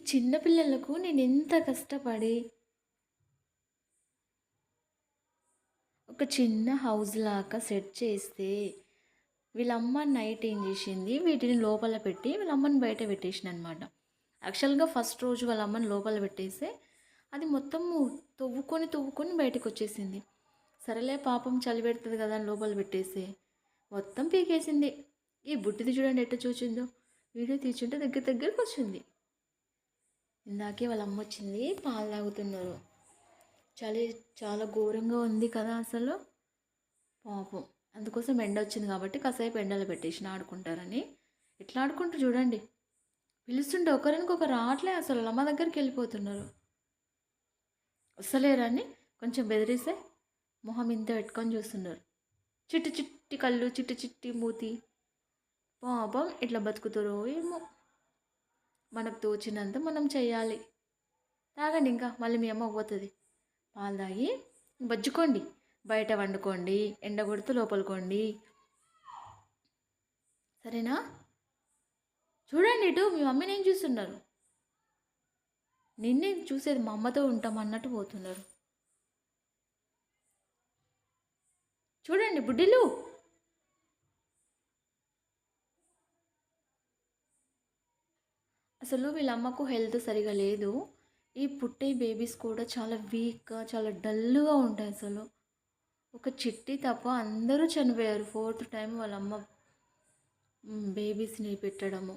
ఈ చిన్న పిల్లలకు నేను ఎంత కష్టపడి ఒక చిన్న హౌస్ లాగా సెట్ చేస్తే వీళ్ళమ్మ నైట్ ఏం చేసింది, వీటిని లోపల పెట్టి వీళ్ళమ్మని బయట పెట్టేసింది అనమాట. యాక్చువల్గా ఫస్ట్ రోజు వాళ్ళ అమ్మని లోపల పెట్టేస్తే అది మొత్తము తవ్వుకొని తవ్వుకొని బయటకు వచ్చేసింది. సరేలే పాపం చలి పెడుతుంది కదా అని లోపల పెట్టేసి మొత్తం పీకేసింది. ఈ బుట్టిది చూడండి ఎట్ట చూచిందో, వీడియో తీర్చుంటే దగ్గర దగ్గరకు వచ్చింది. ఇందాకే వాళ్ళ అమ్మ వచ్చింది, పాలు తాగుతున్నారు. చలి చాలా ఘోరంగా ఉంది కదా అసలు, పాపం. అందుకోసం ఎండ వచ్చింది కాబట్టి కాసేపు ఎండలో పెట్టేసిన ఆడుకుంటారని. ఎట్లా ఆడుకుంటారు చూడండి, పిలుస్తుంటే ఒకరికొకరు రావట్లే అసలు, అమ్మ దగ్గరికి వెళ్ళిపోతున్నారు. వస్తలేరని కొంచెం బెదిరిస్తే మొహం ఇంత పెట్టుకొని చూస్తున్నారు. చిట్టి చిట్టి కళ్ళు, చిట్టి చిట్టి మూతి, పాపం ఇట్లా బతుకుతారో ఏమో. మనకు తోచినంత మనం చెయ్యాలి. తాగండి, ఇంకా మళ్ళీ మీ అమ్మ పోతుంది. పాలు తాగి బజ్జుకోండి, బయట వండుకోండి, ఎండ కొడుతూ లోపలుకోండి, సరేనా? చూడండి ఇటు మీ మమ్మీని ఏం చూస్తున్నారు, నిన్నే చూసేది మా అమ్మతో ఉంటాం అన్నట్టు పోతున్నారు. చూడండి బుడ్డిలు. అసలు వీళ్ళ అమ్మకు హెల్త్ సరిగా లేదు. ఈ పుట్టే బేబీస్ కూడా చాలా వీక్గా, చాలా డల్గా ఉంటాయి అసలు. ఒక చిట్టి తప్ప అందరూ చనిపోయారు. ఫోర్త్ టైం వాళ్ళ అమ్మ బేబీస్ని పెట్టడము.